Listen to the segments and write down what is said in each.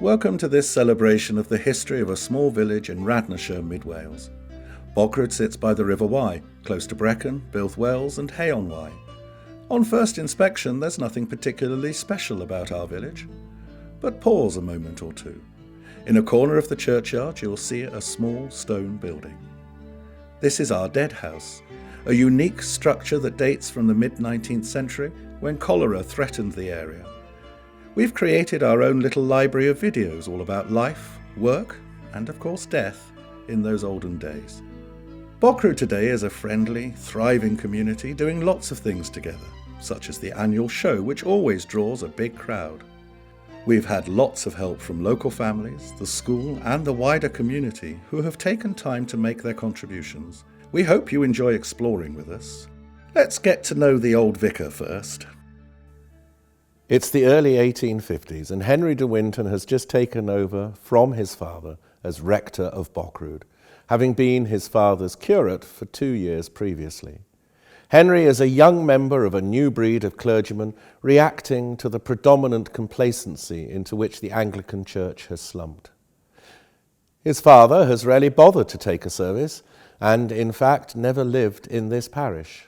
Welcome to this celebration of the history of a small village in Radnorshire, mid Wales. Boughrood sits by the River Wye, close to Brecon, Builth-Wells and Hay-on-Wye. On first inspection, there's nothing particularly special about our village. But pause a moment or two. In a corner of the churchyard, you'll see a small stone building. This is our dead house, a unique structure that dates from the mid-19th century when cholera threatened the area. We've created our own little library of videos all about life, work, and of course death in those olden days. Boughrood today is a friendly, thriving community doing lots of things together, such as the annual show, which always draws a big crowd. We've had lots of help from local families, the school and the wider community who have taken time to make their contributions. We hope you enjoy exploring with us. Let's get to know the old vicar first. It's the early 1850s and Henry de Winton has just taken over from his father as rector of Boughrood, having been his father's curate for 2 years previously. Henry is a young member of a new breed of clergymen reacting to the predominant complacency into which the Anglican Church has slumped. His father has rarely bothered to take a service and, in fact, never lived in this parish.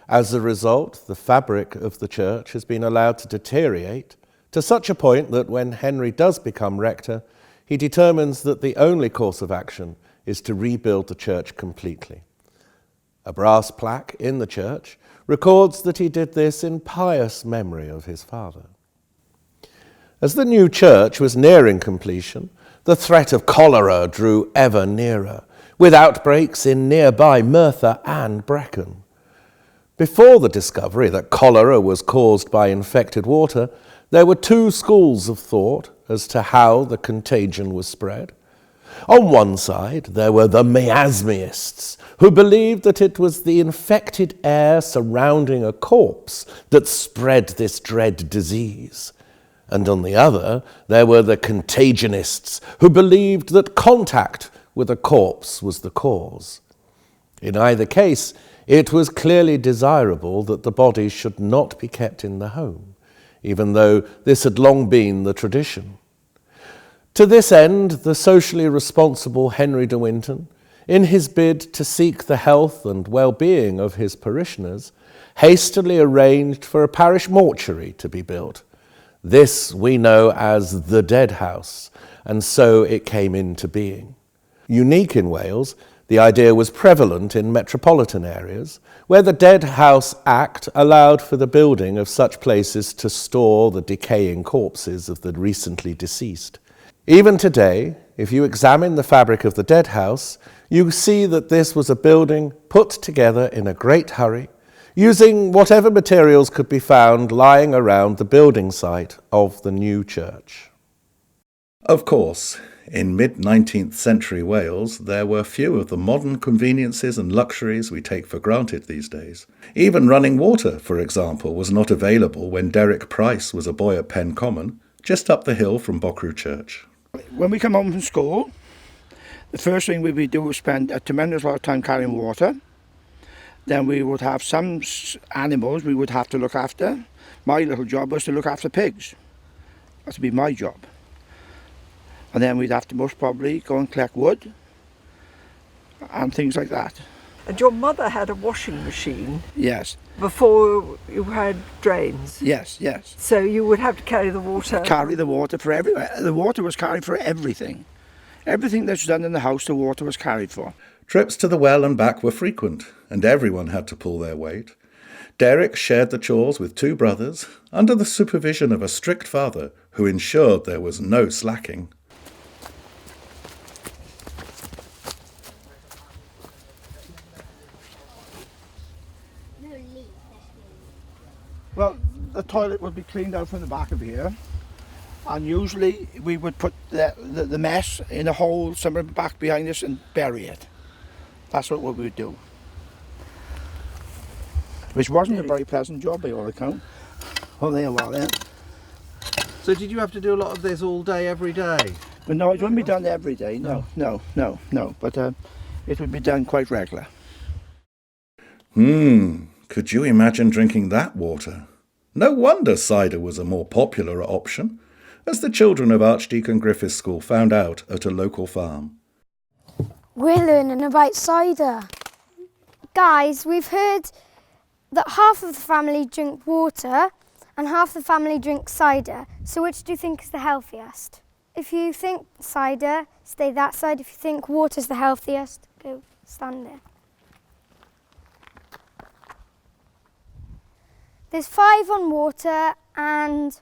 As a result, the fabric of the church has been allowed to deteriorate to such a point that when Henry does become rector, he determines that the only course of action is to rebuild the church completely. A brass plaque in the church records that he did this in pious memory of his father. As the new church was nearing completion, the threat of cholera drew ever nearer, with outbreaks in nearby Merthyr and Brecon. Before the discovery that cholera was caused by infected water, there were two schools of thought as to how the contagion was spread. On one side, there were the miasmists, who believed that it was the infected air surrounding a corpse that spread this dread disease. And on the other, there were the contagionists, who believed that contact with a corpse was the cause. In either case, it was clearly desirable that the body should not be kept in the home, even though this had long been the tradition. To this end, the socially responsible Henry de Winton, in his bid to seek the health and well-being of his parishioners, hastily arranged for a parish mortuary to be built. This we know as the Dead House, and so it came into being. Unique in Wales, the idea was prevalent in metropolitan areas, where the Dead House Act allowed for the building of such places to store the decaying corpses of the recently deceased. Even today, if you examine the fabric of the Dead House, you see that this was a building put together in a great hurry, using whatever materials could be found lying around the building site of the new church. Of course, in mid-19th century Wales, there were few of the modern conveniences and luxuries we take for granted these days. Even running water, for example, was not available when Derek Price was a boy at Pen Common, just up the hill from Boughrood Church. When we come home from school, the first thing we would do was spend a tremendous lot of time carrying water. Then we would have some animals we would have to look after. My little job was to look after pigs. That would be my job. And then we'd have to most probably go and collect wood and things like that. And your mother had a washing machine? Yes. Before you had drains? Yes, yes. So you would have to carry the water? Carry the water for everywhere. The water was carried for everything. Everything that's done in the house, the water was carried for. Trips to the well and back were frequent, and everyone had to pull their weight. Derek shared the chores with two brothers, under the supervision of a strict father who ensured there was no slacking. Well, the toilet would be cleaned out from the back of here, and usually we would put the mess in a hole somewhere back behind us and bury it. That's what we would do. Which wasn't a very pleasant job by all account. Oh, there you are then. So did you have to do a lot of this all day, every day? But no, it wouldn't be done every day, no. But it would be done quite regular. Could you imagine drinking that water? No wonder cider was a more popular option. as the children of Archdeacon Griffith's school found out at a local farm. We're learning about cider. Guys, we've heard that half of the family drink water and half the family drink cider. So which do you think is the healthiest? If you think cider, stay that side. If you think water's the healthiest, go stand there. There's 5 on water and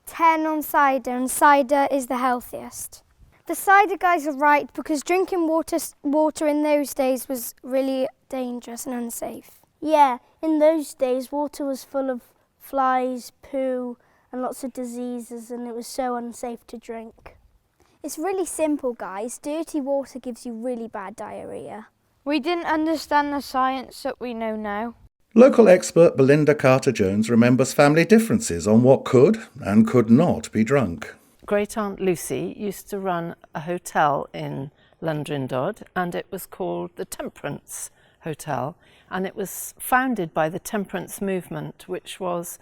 10 on cider, and cider is the healthiest. The cider guys are right because drinking water in those days was really dangerous and unsafe. Yeah, in those days water was full of flies, poo and lots of diseases, and it was so unsafe to drink. It's really simple, guys. Dirty water gives you really bad diarrhoea. We didn't understand the science that we know now. Local expert Belinda Carter-Jones remembers family differences on what could and could not be drunk. Great Aunt Lucy used to run a hotel in Llandrindod, and it was called the Temperance Hotel, and it was founded by the temperance movement, which was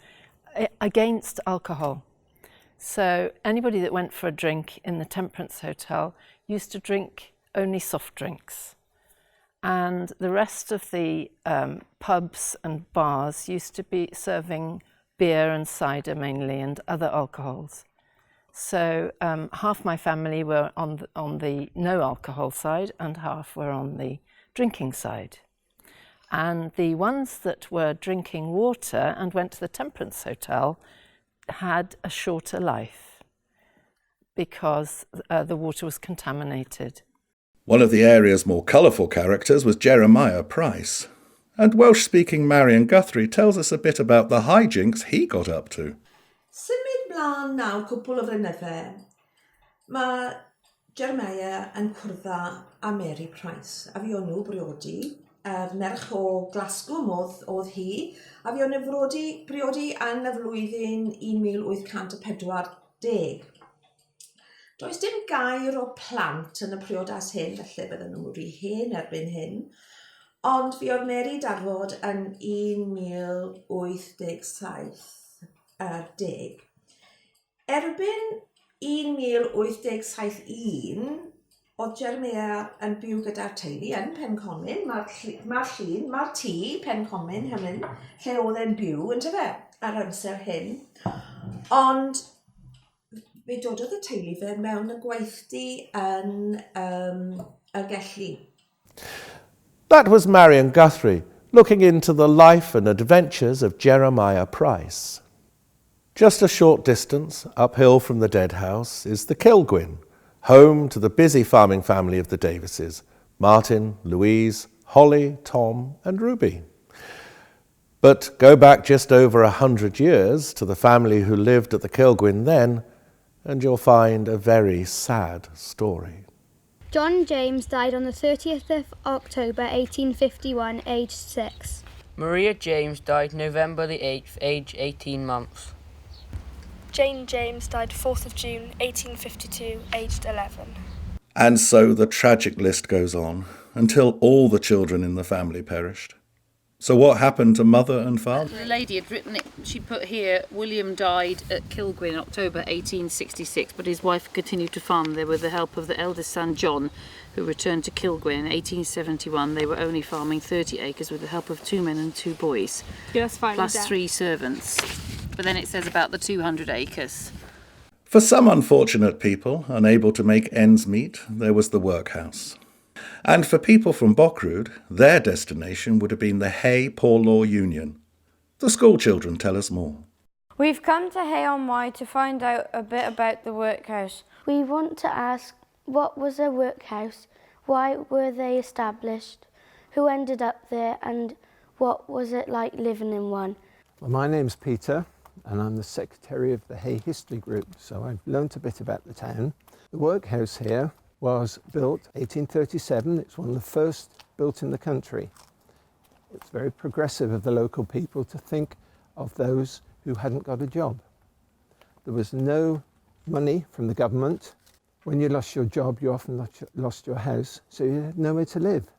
against alcohol. So anybody that went for a drink in the Temperance Hotel used to drink only soft drinks. And the rest of the pubs and bars used to be serving beer and cider mainly and other alcohols. So half my family were on the no alcohol side and half were on the drinking side. And the ones that were drinking water and went to the Temperance Hotel had a shorter life because the water was contaminated. One of the area's more colourful characters was Jeremiah Price, and Welsh-speaking Marion Guthrie tells us a bit about the hijinks he got up to. Symud mlaen nawr cwpl o flynyddau, mae Jeremiah yn cwrdda a Mary Price, a fi o'n nhw briodi, merch o Glasgow oedd hi, a fi o'n briodi yn y flwyddyn 1840. Does dim gair o plant yn y priodas hyn, felly bydden nhw'n rhy hen erbyn hyn, ond fi oedd Mary darfod yn 1877. Erbyn 1871, oedd Jeremiah yn byw gyda'r teulu yn Pencomin. Mae'r tŷ Pencomin hynny, lle oedd e'n byw, yn tyfe, ar amser hyn. Ond fe dododd y teulu fe mewn y gweithdy yn y gelli. That was Marion Guthrie looking into the life and adventures of Jeremiah Price. Just a short distance uphill from the Dead House is the Kilgwyn, home to the busy farming family of the Davises, Martin, Louise, Holly, Tom and Ruby. But go back just over 100 years to the family who lived at the Kilgwyn then, and you'll find a very sad story. John James died on the 30th of October 1851, aged 6. Maria James died November the 8th, aged 18 months. Jane James died 4th of June 1852, aged 11. And so the tragic list goes on, until all the children in the family perished. So what happened to mother and father? The lady had written it, she put here, William died at Kilgwyn in October 1866, but his wife continued to farm there with the help of the eldest son John, who returned to Kilgwyn in 1871. They were only farming 30 acres with the help of 2 men and 2 boys, plus 3 servants. But then it says about the 200 acres. For some unfortunate people, unable to make ends meet, there was the workhouse. And for people from Boughrood, their destination would have been the Hay Poor Law Union. The school children tell us more. We've come to Hay-on-Wye to find out a bit about the workhouse. We want to ask, what was a workhouse? Why were they established? Who ended up there? And what was it like living in one? Well, my name's Peter, and I'm the secretary of the Hay History Group, so I've learnt a bit about the town. The workhouse here was built 1837. It's one of the first built in the country. It's very progressive of the local people to think of those who hadn't got a job. There was no money from the government. When you lost your job, you often lost your house, so you had nowhere to live.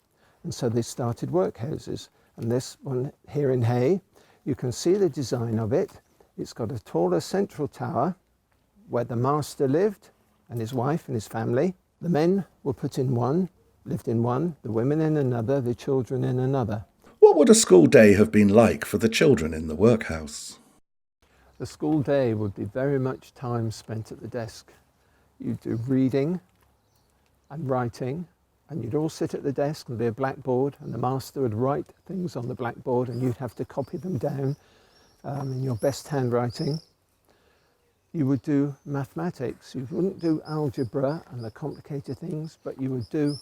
And so they started workhouses. And this one here in Hay, you can see the design of it. It's got a taller central tower where the master lived and his wife and his family. The men were put in one, lived in one, the women in another, the children in another. What would a school day have been like for the children in the workhouse? The school day would be very much time spent at the desk. You'd do reading and writing, and you'd all sit at the desk and be a blackboard, and the master would write things on the blackboard and you'd have to copy them down in your best handwriting. You would do mathematics. You wouldn't do algebra and the complicated things, but you would do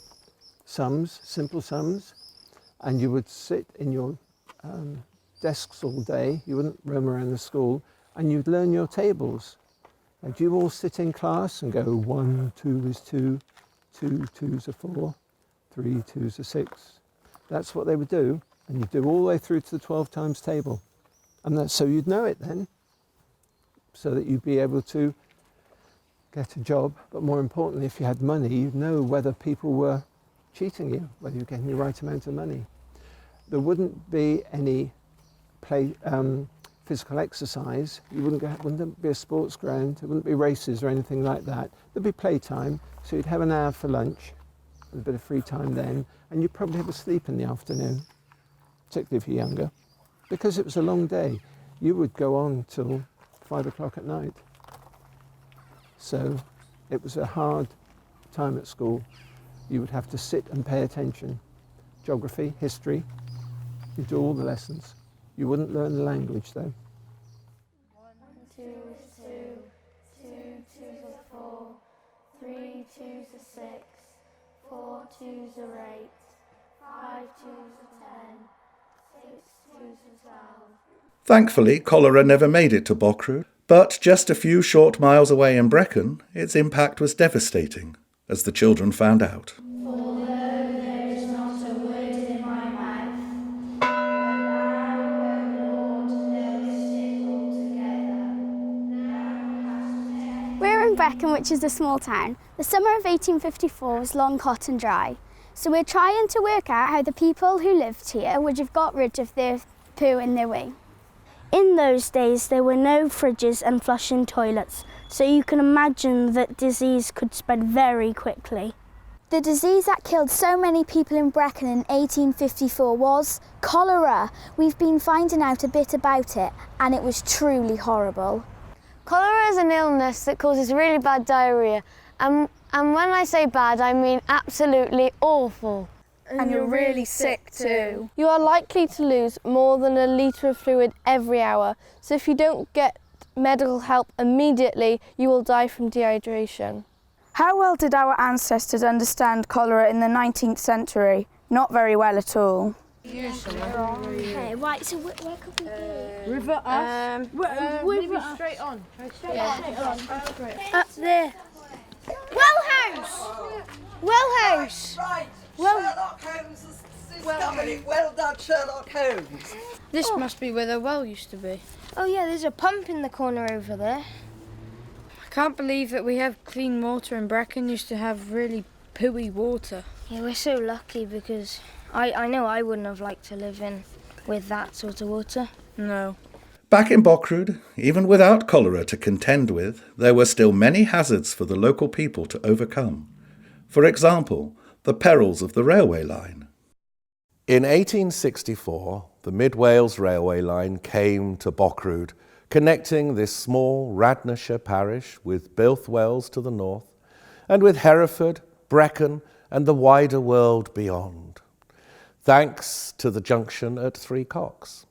sums, simple sums, and you would sit in your desks all day. You wouldn't roam around the school, and you'd learn your tables. And you all sit in class and go 1, 2 is 2, 2 2s are 4, 3 2s are 6. That's what they would do, and you'd do all the way through to the 12 times table. And that's so you'd know it then, so that you'd be able to get a job. But more importantly, if you had money, you'd know whether people were cheating you, whether you're getting the right amount of money. There wouldn't be any physical exercise. You wouldn't be a sports ground. There wouldn't be races or anything like that. There'd be playtime, so you'd have an hour for lunch, and a bit of free time then, and you'd probably have a sleep in the afternoon, particularly if you're younger. Because it was a long day, you would go on till 5 o'clock at night. So it was a hard time at school. You would have to sit and pay attention. Geography, history, you do all the lessons. You wouldn't learn the language though. 1 2 is 2, 2 2s are 4, 3 2s are 6, 4 2s are 8, 5 2s are 10, 6 2s are 12. Thankfully, cholera never made it to Boughrood, but just a few short miles away in Brecon, its impact was devastating, as the children found out. Although there is not a word in my mouth, but thou, O Lord, knowest it altogether. We're in Brecon, which is a small town. The summer of 1854 was long, hot and dry. So we're trying to work out how the people who lived here would have got rid of their poo in their way. In those days, there were no fridges and flushing toilets, so you can imagine that disease could spread very quickly. The disease that killed so many people in Brecon in 1854 was cholera. We've been finding out a bit about it, and it was truly horrible. Cholera is an illness that causes really bad diarrhoea, and when I say bad, I mean absolutely awful. And you're really sick too. You are likely to lose more than a litre of fluid every hour, so if you don't get medical help immediately, you will die from dehydration. How well did our ancestors understand cholera in the 19th century? Not very well at all. Okay, right, so where could we be? River us. Maybe straight on. Up there. Wellhouse! Right, Sherlock Holmes is coming. Well done, Sherlock Holmes. This must be where the well used to be. Oh yeah, there's a pump in the corner over there. I can't believe that we have clean water in Brecon. Used to have really pooey water. Yeah, we're so lucky because I know I wouldn't have liked to live in with that sort of water. No. Back in Boughrood, even without cholera to contend with, there were still many hazards for the local people to overcome. For example, the perils of the railway line. In 1864, the Mid Wales Railway line came to Boughrood, connecting this small Radnorshire parish with Builth to the north, and with Hereford, Brecon, and the wider world beyond, thanks to the junction at Three Cocks.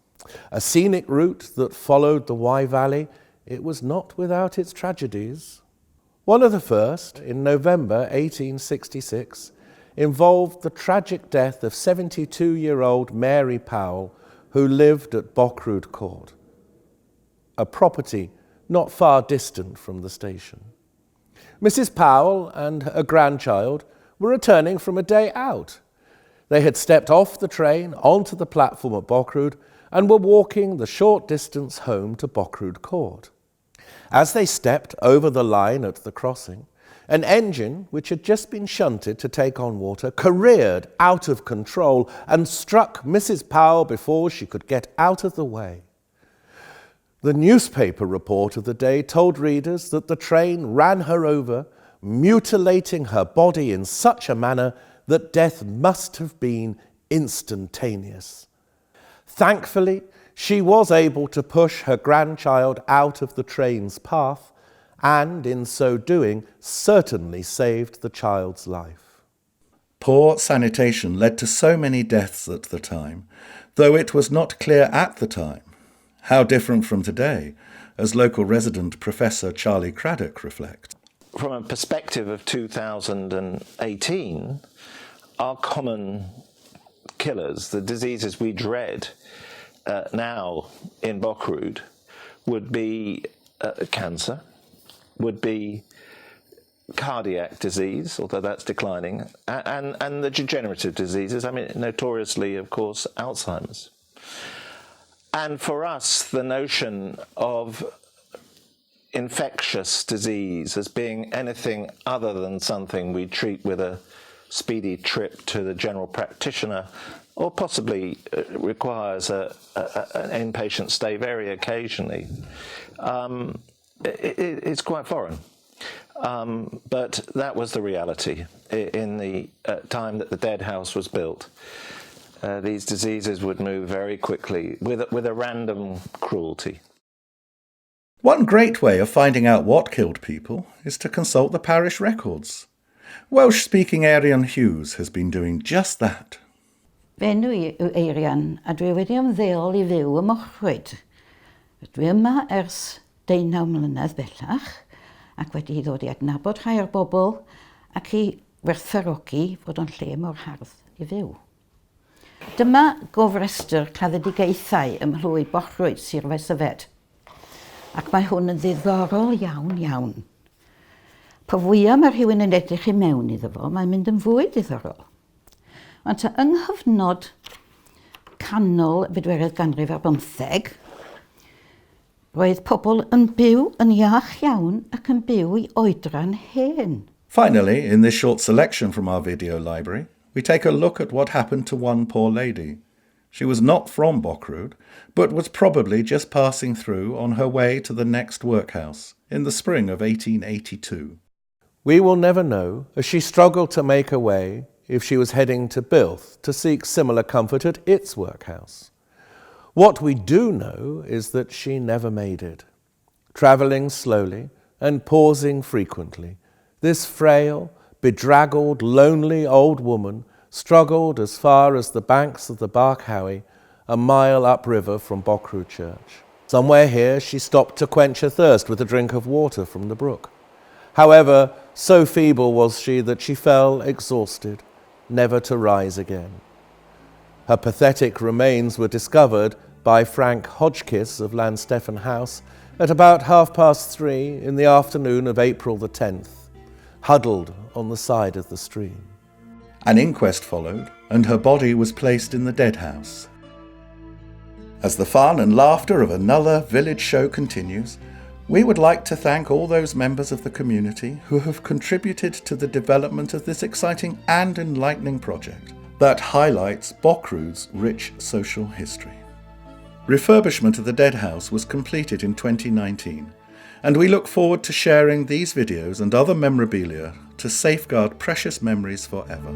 A scenic route that followed the Wye Valley, it was not without its tragedies. One of the first, in November 1866, involved the tragic death of 72-year-old Mary Powell, who lived at Boughrood Court, a property not far distant from the station. Mrs. Powell and her grandchild were returning from a day out. They had stepped off the train onto the platform at Boughrood and were walking the short distance home to Boughrood Court. As they stepped over the line at the crossing, an engine, which had just been shunted to take on water, careered out of control and struck Mrs. Powell before she could get out of the way. The newspaper report of the day told readers that the train ran her over, mutilating her body in such a manner that death must have been instantaneous. Thankfully, she was able to push her grandchild out of the train's path and, in so doing, certainly saved the child's life. Poor sanitation led to so many deaths at the time, though it was not clear at the time. How different from today, as local resident Professor Charlie Craddock reflects. From a perspective of 2018, our common killers, the diseases we dread now in Boughrood, would be cancer, would be cardiac disease, although that's declining, and the degenerative diseases, I mean, notoriously, of course, Alzheimer's. And for us, the notion of infectious disease as being anything other than something we treat with a speedy trip to the general practitioner, or possibly requires an inpatient stay very occasionally, it's quite foreign. But that was the reality in the time that the dead house was built. These diseases would move very quickly with a random cruelty. One great way of finding out what killed people is to consult the parish records. Welsh-speaking Arian Hughes has been doing just that. Benw I yw Arian, a dwi wedi ymddeol I fyw ym Boughrood. Dwi yma ers 19 mlynedd bellach, ac wedi ddod I adnabod rhai o'r bobl ac I werthfawrogi fod o'n lle mor hardd I fyw. Dyma gofrestr claddedigaethau ym mhlwy Boughrood, Sir Fesyfed, ac mae hwn yn ddiddorol iawn iawn. Po fwyaf mae rhywun yn edrych I mewn iddo fo, mae'n mynd yn fwy diddorol. Ond yng nghyfnod canol fedwerydd ganrif ar 15, roedd pobl yn byw yn iach iawn ac yn byw I oedran hen. Finally, in this short selection from our video library, we take a look at what happened to one poor lady. She was not from Boughrood, but was probably just passing through on her way to the next workhouse in the spring of 1882. We will never know, as she struggled to make her way, if she was heading to Bilth to seek similar comfort at its workhouse. What we do know is that she never made it. Travelling slowly and pausing frequently, this frail, bedraggled, lonely old woman struggled as far as the banks of the Barkhowie, a mile upriver from Boughrood Church. Somewhere here she stopped to quench her thirst with a drink of water from the brook. However, so feeble was she that she fell exhausted, never to rise again. Her pathetic remains were discovered by Frank Hodgkiss of Llanstephen House at about 3:30 in the afternoon of April the 10th, huddled on the side of the stream. An inquest followed, and her body was placed in the dead house. As the fun and laughter of another village show continues, we would like to thank all those members of the community who have contributed to the development of this exciting and enlightening project that highlights Boughrood's rich social history. Refurbishment of the dead house was completed in 2019, and we look forward to sharing these videos and other memorabilia to safeguard precious memories forever.